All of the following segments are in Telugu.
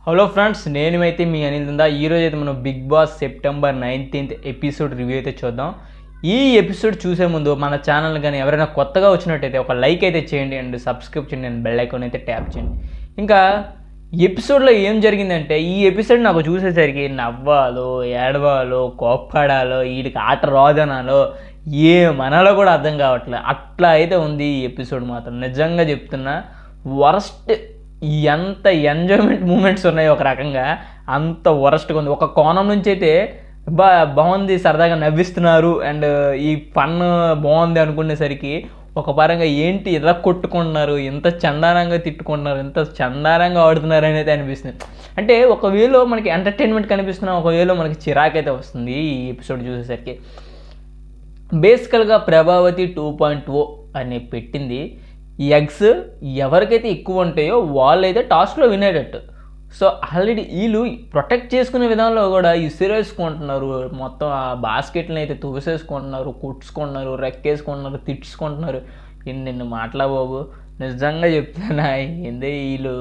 హలో ఫ్రెండ్స్, నేనైతే మీ అనిల్ ఉందా. ఈరోజు అయితే మనం Bigg Boss September 19th episode review అయితే చూద్దాం. ఈ ఎపిసోడ్ చూసే ముందు మన ఛానల్ కానీ ఎవరైనా కొత్తగా వచ్చినట్టయితే ఒక లైక్ అయితే చేయండి అండ్ సబ్స్క్రైబ్ చేయండి అండ్ బెల్ ఐకాన్ అయితే ట్యాప్ చేయండి. ఇంకా ఎపిసోడ్లో ఏం జరిగిందంటే, ఈ ఎపిసోడ్ నాకు చూసేసరికి నవ్వాలో, ఏడవాలో, కోప్పడాలో, వీడికి ఆట రాదనాలో, ఏమనాలో కూడా అర్థం కావట్లేదు. అట్లా అయితే ఉంది ఈ ఎపిసోడ్. మాత్రం నిజంగా చెప్తున్నా, వరస్ట్. ఎంత ఎంజాయ్మెంట్ మూమెంట్స్ ఉన్నాయి ఒక రకంగా, అంత వరస్ట్గా ఉంది. ఒక కోణం నుంచి అయితే బాగుంది, సరదాగా నవ్విస్తున్నారు అండ్ ఈ ఫన్ బాగుంది అనుకునేసరికి ఒక పరంగా ఏంటి ఇలా కొట్టుకుంటున్నారు, ఎంత చండాలంగా తిట్టుకుంటున్నారు, ఎంత చండాలంగా ఆడుతున్నారు అనేది అనిపిస్తుంది. అంటే ఒక వేలో మనకి ఎంటర్టైన్మెంట్ కనిపిస్తున్నా, ఒక వేలో మనకి చిరాకైతే వస్తుంది ఈ ఎపిసోడ్ చూసేసరికి. బేసికల్గా ప్రభావతి 2.0 అని పెట్టింది. ఈ ఎగ్స్ ఎవరికైతే ఎక్కువ ఉంటాయో వాళ్ళైతే టాస్క్లో వినేటట్టు. సో ఆల్రెడీ వీళ్ళు ప్రొటెక్ట్ చేసుకునే విధానంలో కూడా ఇసిరేసుకుంటున్నారు, మొత్తం ఆ బాస్కెట్ని అయితే తోసేసుకుంటున్నారు, కుట్టుకుంటున్నారు, రెక్కేసుకుంటున్నారు, తిట్టుకుంటున్నారు. ఎన్నెన్ని మాటలా బాబు, నిజంగా చెప్తున్నా. ఏంది వీళ్ళు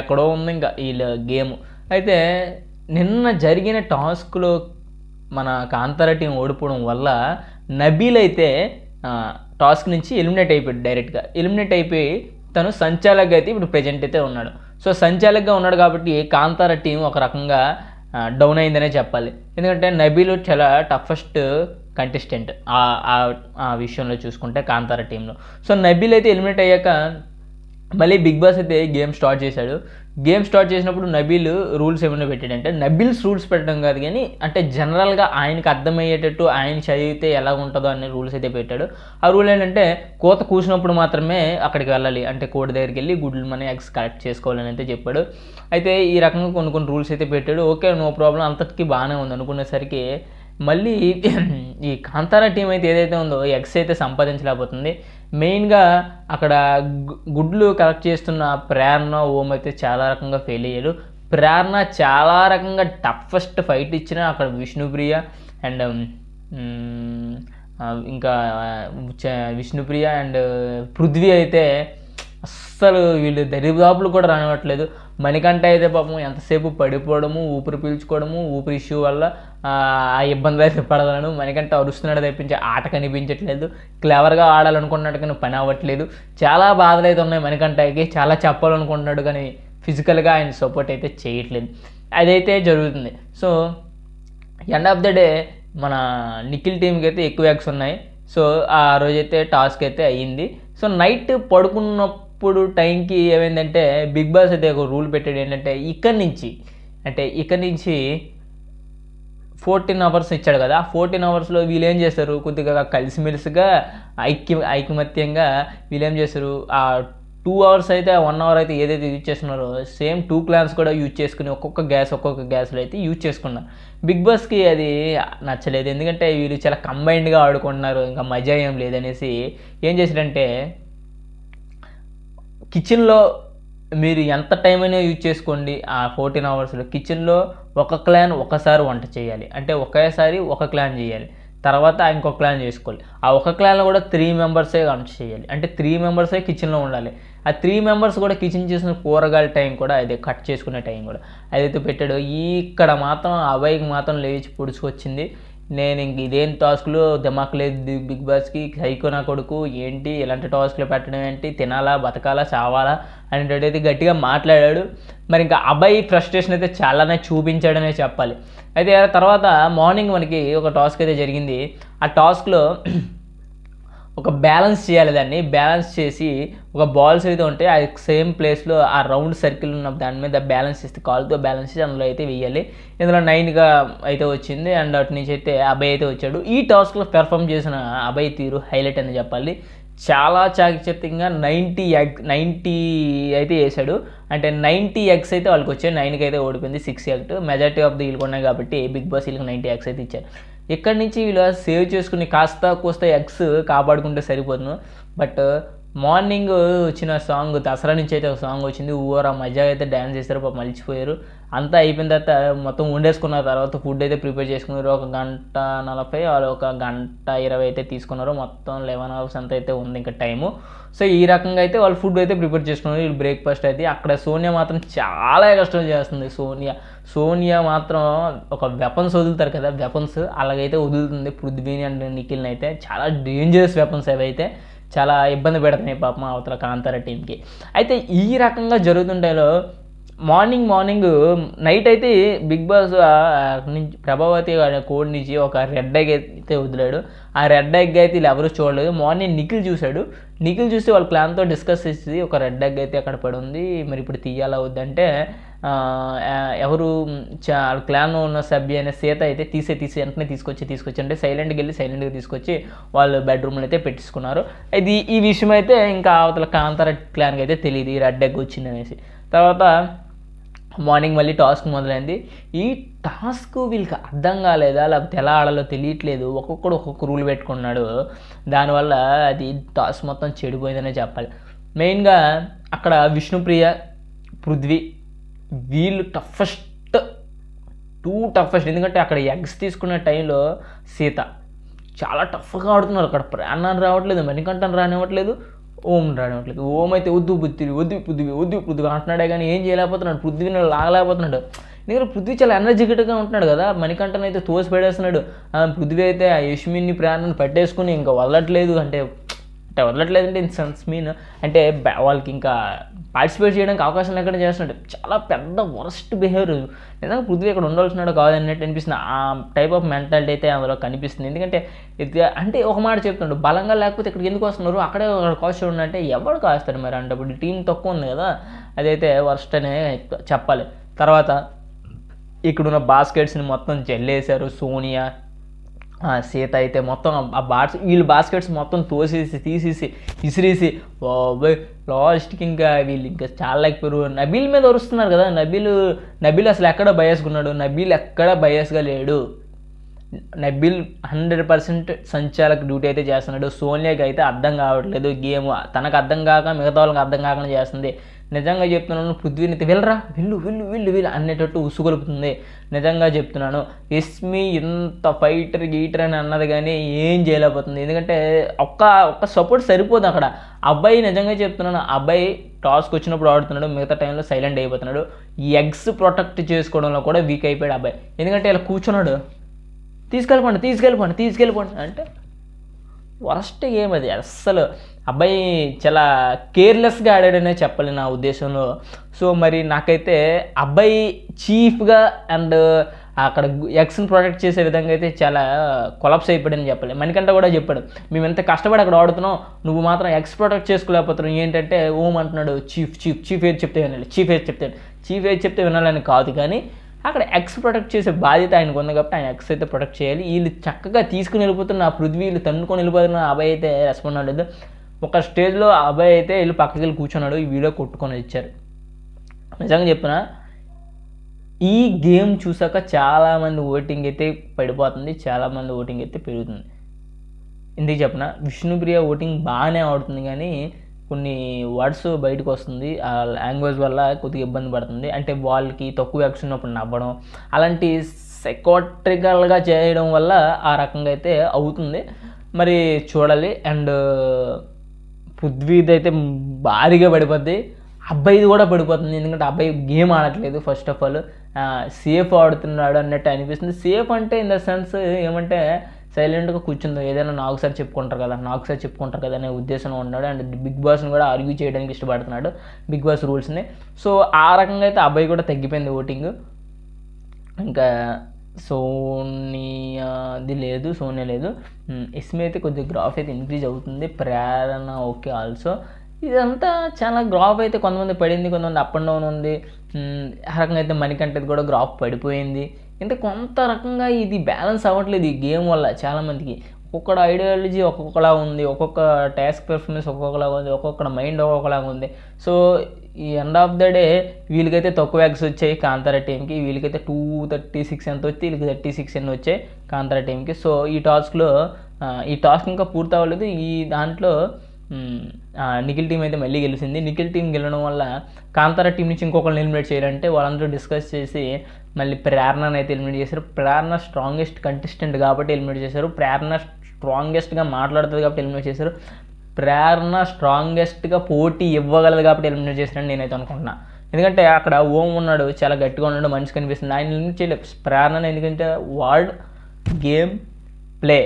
ఎక్కడో ఉంది ఇంకా వీళ్ళ గేమ్. అయితే నిన్న జరిగిన టాస్క్లో మన కాంతార టీం ఓడిపోవడం వల్ల నబీల్ అయితే టాస్క్ నుంచి ఎలిమినేట్ అయిపోయాడు. డైరెక్ట్గా ఎలిమినేట్ అయిపోయి తను సంచాలక్గా అయితే ఇప్పుడు ప్రెజెంట్ అయితే ఉన్నాడు. సో సంచాలక్గా ఉన్నాడు కాబట్టి కాంతార టీం ఒక రకంగా డౌన్ అయిందనే చెప్పాలి. ఎందుకంటే నబీల్ చాలా టఫెస్ట్ కంటెస్టెంట్ ఆ విషయంలో చూసుకుంటే కాంతార టీంలో. సో నబీల్ అయితే ఎలిమినేట్ అయ్యాక మళ్ళీ బిగ్ బాస్ అయితే గేమ్ స్టార్ట్ చేశాడు. గేమ్ స్టార్ట్ చేసినప్పుడు నబీల్ రూల్స్ ఏమైనా పెట్టాడంటే, నబీల్స్ రూల్స్ పెట్టడం కాదు కానీ అంటే జనరల్గా ఆయనకి అర్థమయ్యేటట్టు ఆయన చదివితే ఎలా ఉంటుందో అనే రూల్స్ అయితే పెట్టాడు. ఆ రూల్ ఏంటంటే, కోత కూసినప్పుడు మాత్రమే అక్కడికి వెళ్ళాలి, అంటే కోడి దగ్గరికి వెళ్ళి గుడ్లు మన ఎగ్స్ కలెక్ట్ చేసుకోవాలని అయితే చెప్పాడు. అయితే ఈ రకంగా కొన్ని రూల్స్ అయితే పెట్టాడు. ఓకే, నో ప్రాబ్లం, అంతటికీ బాగానే ఉంది అనుకునేసరికి మళ్ళీ ఈ కాంతార టీం అయితే ఏదైతే ఉందో ఎగ్స్ అయితే సంపాదించలేకపోతుంది. మెయిన్గా అక్కడ గుడ్లు కలెక్ట్ చేస్తున్న ప్రేరణ, ఓం అయితే చాలా రకంగా ఫెయిల్ అయ్యాడు. ప్రేరణ చాలా రకంగా టఫెస్ట్ ఫైట్ ఇచ్చిన అక్కడ విష్ణుప్రియ అండ్ ఇంకా విష్ణుప్రియ అండ్ పృథ్వీ అయితే అస్సలు వీళ్ళు దరిదాపులు కూడా రానివ్వట్లేదు. మణికంఠ అయితే పాపం ఎంతసేపు పడిపోవడము, ఊపిరి పీల్చుకోవడము, ఊపిరి ఇష్యూ వల్ల ఆ ఇబ్బంది అయితే పడగలను. మణికంఠ అరుస్తున్నాడు తప్పించే ఆట కనిపించట్లేదు. క్లెవర్గా ఆడాలనుకున్నట్టు కానీ పని అవ్వట్లేదు. చాలా బాధలు అయితే ఉన్నాయి మణికంఠకి. చాలా చెప్పాలనుకుంటున్నాడు కానీ ఫిజికల్గా ఆయన సపోర్ట్ అయితే చేయట్లేదు. అదైతే జరుగుతుంది. So end of the day మన నిఖిల్ టీంకి అయితే ఎక్కువ ఎగ్స్ ఉన్నాయి. సో ఆ రోజైతే టాస్క్ అయితే అయ్యింది. సో నైట్ పడుకున్నప్పుడు టైంకి ఏమైందంటే, బిగ్ బాస్ అయితే ఒక రూల్ పెట్టాడు. ఏంటంటే ఇక్కడి నుంచి 14 అవర్స్ ఇచ్చాడు కదా. 14 అవర్స్లో వీళ్ళు ఏం చేస్తారు, కొద్దిగా కలిసిమెలిసిగా ఐకమత్యంగా వీళ్ళు ఏం చేస్తారు, ఆ 2 అవర్స్ అయితే 1 అవర్ అయితే ఏదైతే యూజ్ చేస్తున్నారో సేమ్ 2 క్లాన్స్ కూడా యూజ్ చేసుకుని ఒక్కొక్క గ్యాస్లో అయితే యూజ్ చేసుకున్నారు. బిగ్ బాస్కి అది నచ్చలేదు. ఎందుకంటే వీళ్ళు చాలా కంబైన్డ్గా ఆడుకుంటున్నారు, ఇంకా మజా ఏం లేదనేసి ఏం చేశారంటే, కిచెన్లో మీరు ఎంత టైం అయినా యూజ్ చేసుకోండి. ఆ 14 అవర్స్లో కిచెన్లో ఒక క్లాన్ ఒకసారి వంట చేయాలి, అంటే ఒకేసారి ఒక క్లాన్ చేయాలి, తర్వాత ఇంకొక క్లాన్ చేసుకోవాలి. ఆ ఒక క్లాన్లో కూడా 3 మెంబర్సే వంట చేయాలి, అంటే 3 మెంబర్సే కిచెన్లో ఉండాలి. ఆ 3 మెంబర్స్ కూడా కిచెన్ చేసిన కూరగాయల టైం కూడా అదే, కట్ చేసుకునే టైం కూడా అదైతే పెట్టాడు. ఇక్కడ మాత్రం అబ్బాయికి మాత్రం లేచి పొడుచుకొచ్చింది. నేను ఇంక ఇదేం టాస్క్లు దిమాక్ లేదు బిగ్ బాస్కి, సైకో నా కొడుకు ఏంటి ఇలాంటి టాస్క్లు పెట్టడం ఏంటి, తినాలా బతకాలా చావాలా అనేటట్టయితే గట్టిగా మాట్లాడాడు. మరి ఇంకా అబ్బాయి ఫ్రస్ట్రేషన్ అయితే చాలానే చూపించాడనే చెప్పాలి. అయితే తర్వాత మార్నింగ్ మనకి ఒక టాస్క్ అయితే జరిగింది. ఆ టాస్క్లో ఒక బ్యాలెన్స్ చేయాలి, దాన్ని బ్యాలెన్స్ చేసి ఒక బాల్స్ అయితే ఉంటాయి, ఆ సేమ్ ప్లేస్లో ఆ రౌండ్ సర్కిల్ ఉన్న దాని మీద బ్యాలెన్స్ చేస్తే కాలుతో బ్యాలెన్స్ చేసి అందులో అయితే వేయాలి. ఇందులో 9గా అయితే వచ్చింది అండ్ అటు నుంచి అయితే అబ్బాయి అయితే వచ్చాడు. ఈ టాస్క్లో పెర్ఫామ్ చేసిన అబ్బాయి తీరు హైలైట్ అని చెప్పాలి. చాలా చాకచక్యంగా 90 అయితే వేసాడు. అంటే 90 ఎగ్స్ అయితే వాళ్ళకి వచ్చాయి, 9కి అయితే ఓడిపోయింది. 6 ఎగ్స్ మెజారిటీ ఆఫ్ ది వీళ్ళు ఉన్నాయి కాబట్టి బిగ్ బాస్ వీళ్ళకి 90 ఎగ్స్ అయితే ఇచ్చారు. ఇక్కడి నుంచి వీళ్ళు సేవ్ చేసుకుని కాస్త కోస్త ఎగ్స్ కాపాడుకుంటే సరిపోతుంది. బట్ మార్నింగ్ వచ్చిన సాంగ్ దసరా నుంచి అయితే ఒక సాంగ్ వచ్చింది, ఊరా మజా అయితే డ్యాన్స్ చేస్తారు, పాపం మలిచిపోయారు. అంతా అయిపోయిన తర్వాత మొత్తం వండేసుకున్న తర్వాత ఫుడ్ అయితే ప్రిపేర్ చేసుకున్నారు. 1:40 వాళ్ళు 1:20 అయితే తీసుకున్నారు. మొత్తం 11 hours అంత అయితే ఉంది ఇంకా టైము. సో ఈ రకంగా అయితే వాళ్ళు ఫుడ్ అయితే ప్రిపేర్ చేసుకున్నారు. వీళ్ళు బ్రేక్ఫాస్ట్ అయితే అక్కడ సోనియా మాత్రం చాలా కష్టం చేస్తుంది. సోనియా మాత్రం ఒక వెపన్స్ వదులుతారు కదా, వెపన్స్ అలాగైతే వదులుతుంది పృథ్వీని అండ్ నిఖిల్ని అయితే. చాలా డేంజరస్ వెపన్స్ అవి అయితే చాలా ఇబ్బంది పెడుతున్నాయి పాపం అవతల కాంతారా టీంకి. అయితే ఈ రకంగా జరుగుతుంటేలో మార్నింగ్ నైట్ అయితే బిగ్ బాస్ నుంచి ప్రభావతి అనే కోడ్ నుంచి ఒక రెడ్ ఎగ్ అయితే వదిలాడు. ఆ రెడ్ ఎగ్ అయితే వీళ్ళు ఎవరు చూడలేదు. మార్నింగ్ నిఖిల్ చూశాడు. నిఖిల్ చూసి వాళ్ళ ప్లాన్తో డిస్కస్ చేసి ఒక రెడ్ ఎగ్ అయితే అక్కడ పడి ఉంది, మరి ఇప్పుడు తీయాలా వద్దంటే ఎవరు వాళ్ళ క్లాన్లో ఉన్న సభ్య అనే సీత అయితే తీసి వెంటనే తీసుకొచ్చి అంటే సైలెంట్గా తీసుకొచ్చి వాళ్ళు బెడ్రూమ్లో అయితే పెట్టించుకున్నారు. ఈ విషయం అయితే ఇంకా అవతల కాంతారా క్లాన్కి అయితే తెలియదు ఈ రెడ్ ఎగ్ వచ్చింది అనేసి. తర్వాత మార్నింగ్ మళ్ళీ టాస్క్ మొదలైంది. ఈ టాస్క్ వీళ్ళకి అర్థం కాలేదా లేకపోతే ఎలా ఆడాలో తెలియట్లేదు, ఒక్కొక్కడు ఒక్కొక్క రూల్ పెట్టుకున్నాడు. దానివల్ల అది టాస్క్ మొత్తం చెడిపోయిందనే చెప్పాలి. మెయిన్గా అక్కడ విష్ణుప్రియ, పృథ్వీ వీళ్ళు టఫెస్ట్ ఎందుకంటే అక్కడ ఎగ్స్ తీసుకునే టైంలో సీత చాలా టఫ్గా ఆడుతున్నారు. అక్కడ ప్రాణాన్ని రావట్లేదు, మణికంఠన్ రానివ్వట్లేదు, ఓం రానివ్వట్లేదు. ఓం అయితే వద్దు పృథ్వీ అంటున్నాడే కానీ ఏం చేయలేకపోతున్నాడు, పృథ్వీని లాగలేకపోతున్నాడు. ఎందుకంటే పృథ్వీ చాలా ఎనర్జెటిక్గా ఉంటున్నాడు కదా, మణికంఠన్ అయితే తోసి పెడేస్తున్నాడు. పృథ్వీ అయితే ఆ యష్మిన్ని ప్రాణాన్ని పట్టేసుకుని ఇంకా వదలట్లేదు. అంటే వదలట్లేదంటే ఇన్ సెన్స్ మీన్ అంటే వాళ్ళకి ఇంకా పార్టిసిపేట్ చేయడానికి అవకాశం లేకుండా చేస్తున్నాడు. చాలా పెద్ద వరస్ట్ బిహేవియర్. నిజంగా పృథ్వీ ఇక్కడ ఉండాల్సినాడు కాదన్నట్టు అనిపిస్తుంది. ఆ టైప్ ఆఫ్ మెంటాలిటీ అయితే అందులో కనిపిస్తుంది. ఎందుకంటే అంటే ఒక మాట చెప్తున్నాడు, బలంగా లేకపోతే ఇక్కడికి ఎందుకు వస్తున్నారు, అక్కడే కాస్ట్ చూడండి అంటే ఎవరు కాస్తాడు మరి అంటే ఇప్పుడు టీం తక్కువ ఉంది కదా, అదైతే వర్స్ట్ అనే చెప్పాలి. తర్వాత ఇక్కడున్న బాస్కెట్స్ని మొత్తం జల్లేశారు. సోనియా, సీత అయితే మొత్తం వీళ్ళు బాస్కెట్స్ మొత్తం తీసేసి విసిరేసి లాస్ట్కి ఇంకా వీళ్ళు ఇంకా చాలా లేకపోయారు. నబీల్ మీద వరుస్తున్నారు కదా, నబీల్ అసలు ఎక్కడ బయాస్గా ఉన్నాడు, నబీల్ ఎక్కడ బయాస్గా లేడు. నబీల్ 100% సంచాలక డ్యూటీ అయితే చేస్తున్నాడు. సోనియాకి అయితే అర్థం కావట్లేదు గేమ్, తనకు అర్థం కాక మిగతా వాళ్ళకి అర్థం కాకుండా చేస్తుంది. నిజంగా చెప్తున్నాను, పృథ్వీని అయితే వెళ్ళరా వెళ్ళు అనేటట్టు ఉసుగొలుపుతుంది. నిజంగా చెప్తున్నాను, యస్మి ఇంత గీటర్ అని అన్నది కానీ ఏం చేయలేకపోతుంది. ఎందుకంటే ఒక్క సపోర్ట్ సరిపోదు అక్కడ. అబ్బాయి నిజంగా చెప్తున్నాను, అబ్బాయి టాస్క్ వచ్చినప్పుడు ఆడుతున్నాడు, మిగతా టైంలో సైలెంట్ అయిపోతున్నాడు. ఈ ఎగ్స్ ప్రొటెక్ట్ చేసుకోవడంలో కూడా వీక్ అయిపోయాడు అబ్బాయి. ఎందుకంటే ఇలా కూర్చున్నాడు, తీసుకెళ్ళిపోండి అంటే వరస్ట్ గేమ్ అది. అస్సలు అబ్బాయి చాలా కేర్లెస్గా ఆడాడనే చెప్పాలి నా ఉద్దేశంలో. సో మరి నాకైతే అబ్బాయి చీఫ్గా అండ్ అక్కడ ఎగ్స్ని ప్రొటెక్ట్ చేసే విధంగా అయితే చాలా కొలాప్స్ అయిపోయాడని చెప్పాలి. మణికంఠ కూడా చెప్పాడు, మేము ఎంత కష్టపడి అక్కడ ఆడుతున్నాం, నువ్వు మాత్రం ఎగ్స్ ప్రొటెక్ట్ చేసుకోలేకపోతున్నావు ఏంటంటే ఓం అంటున్నాడు. చీఫ్ ఏది చెప్తే వినాలి, చీఫ్ ఏది చెప్తే వినాలని కాదు, కానీ అక్కడ ఎగ్స్ ప్రొటెక్ట్ చేసే బాధ్యత ఆయనకు ఉంది కాబట్టి ఆయన ఎగ్స్ అయితే ప్రొటెక్ట్ చేయాలి. వీళ్ళు చక్కగా తీసుకుని వెళ్ళిపోతున్న ఆ పృథ్వీ వీళ్ళు తన్నుకొని వెళ్ళిపోతున్న అబ్బాయి అయితే రెస్పాండ్ అవ్వలేదు. ఒక స్టేజ్లో అబ్బాయి అయితే వీళ్ళు పక్కకి వెళ్ళి కూర్చున్నాడు, ఈ వీడియో కొట్టుకొని ఇచ్చారు. నిజంగా చెప్తున్నా, ఈ గేమ్ చూసాక చాలామంది ఓటింగ్ అయితే పడిపోతుంది, చాలామంది ఓటింగ్ అయితే పెరుగుతుంది. ఎందుకు చెప్పిన విష్ణుప్రియ ఓటింగ్ బాగానే ఆడుతుంది కానీ కొన్ని వర్డ్స్ బయటకు వస్తుంది, ఆ లాంగ్వేజ్ వల్ల కొద్దిగా ఇబ్బంది పడుతుంది. అంటే వాళ్ళకి తక్కువ ఎగ్స్ ఉన్నప్పుడు నవ్వడం అలాంటి సైకాట్రికల్గా చేయడం వల్ల ఆ రకంగా అయితే అవుతుంది. మరి చూడాలి. అండ్ పృథ్వీది అయితే భారీగా పడిపోద్ది, అబ్బాయిది కూడా పడిపోతుంది. ఎందుకంటే అబ్బాయి గేమ్ ఆడట్లేదు, ఫస్ట్ ఆఫ్ ఆల్ సేఫ్ ఆడుతున్నాడు అన్నట్టు అనిపిస్తుంది. సేఫ్ అంటే ఇన్ ద సెన్స్ ఏమంటే సైలెంట్గా కూర్చుందో ఏదైనా నాకు సార్ చెప్పుకుంటారు కదా అనే ఉద్దేశంలో ఉన్నాడు. అండ్ బిగ్ బాస్ని కూడా ఆర్గ్యూ చేయడానికి ఇష్టపడుతున్నాడు, బిగ్ బాస్ రూల్స్ని. సో ఆ రకంగా అయితే అబ్బాయి కూడా తగ్గిపోయింది ఓటింగ్. ఇంకా సోనియా లేదు. ఎస్మి అయితే కొద్దిగా గ్రాఫ్ అయితే ఇంక్రీజ్ అవుతుంది, ప్రేరణ ఓకే ఆల్సో. ఇదంతా చాలా గ్రాఫ్ అయితే కొంతమంది పడింది, కొంతమంది అప్ అండ్ డౌన్ ఉంది. ఆ రకంగా అయితే మణికంఠది కూడా గ్రాఫ్ పడిపోయింది. అంటే కొంత రకంగా ఇది బ్యాలెన్స్ అవ్వట్లేదు ఈ గేమ్ వల్ల చాలామందికి. ఒక్కొక్క ఐడియాలజీ ఒక్కొక్కలా ఉంది, ఒక్కొక్క టాస్క్ పెర్ఫార్మెన్స్ ఒక్కొక్కలాగా ఉంది, ఒక్కొక్క మైండ్ ఒక్కొక్కలాగా ఉంది. సో ఈ ఎండ్ ఆఫ్ ద డే వీళ్ళకైతే తక్కువ ఎగ్స్ వచ్చాయి కాంతారా టీంకి, వీళ్ళకైతే 236 ఎంత వచ్చి వీళ్ళకి 36 ఎన్ని వచ్చాయి కాంతారా టీంకి. సో ఈ టాస్క్ ఇంకా పూర్తి అవ్వలేదు. ఈ దాంట్లో నిఖిల్ టీం అయితే మళ్ళీ గెలిచింది. నిఖిల్ టీం గెలవడం వల్ల కాంతారా టీం నుంచి ఇంకొకరిని ఎలిమినేట్ చేయాలంటే వాళ్ళందరూ డిస్కస్ చేసి మళ్ళీ ప్రేరణను అయితే ఎలిమినేట్ చేశారు. ప్రేరణ స్ట్రాంగెస్ట్ కంటెస్టెంట్ కాబట్టి ఎలిమినేట్ చేశారు. ప్రేరణ స్ట్రాంగెస్ట్గా మాట్లాడుతుంది కాబట్టి ఎలిమినేట్ చేశారు. ప్రేరణ స్ట్రాంగెస్ట్గా పోటీ ఇవ్వగలదు కాబట్టి ఎలిమినేట్ చేశారని నేనైతే అనుకుంటున్నా. ఎందుకంటే అక్కడ ఓం ఉన్నాడు, చాలా గట్టిగా ఉన్నాడు, మంచి కనిపిస్తుంది, ఆయన ఎలిమినేట్ చేయలేదు ప్రేరణను. ఎందుకంటే వరల్డ్ గేమ్ ప్లే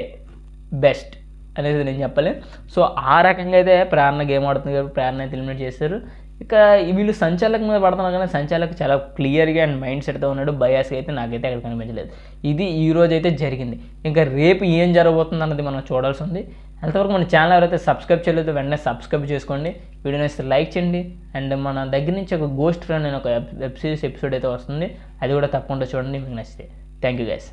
బెస్ట్ అనేది నేను చెప్పాలి. సో ఆ రకంగా అయితే ప్రేరణ గేమ్ ఆడుతుంది కాబట్టి ప్రేరణ అయితే ఎలిమినేట్ చేశారు. ఇక వీళ్ళు సంచాలక మీద పడుతున్నారు కానీ సంచాలక చాలా క్లియర్గా అండ్ మైండ్ సెట్తో ఉన్నాడు. బయాస్గా అయితే నాకైతే అక్కడ కనిపించలేదు. ఇది ఈరోజు అయితే జరిగింది. ఇంకా రేపు ఏం జరగబోతుంది అన్నది మనం చూడాల్సి ఉంది. అంతవరకు మన ఛానల్ ఎవరైతే సబ్స్క్రైబ్ చేయలేదో వెంటనే సబ్స్క్రైబ్ చేసుకోండి, వీడియోని అయితే లైక్ చేయండి. అండ్ మన దగ్గర నుంచి ఒక గోస్ట్ ఫ్రెండ్ అనే ఒక వెబ్ సిరీస్ ఎపిసోడ్ అయితే వస్తుంది, అది కూడా తప్పకుండా చూడండి, మీకు నచ్చితే. Thank you guys.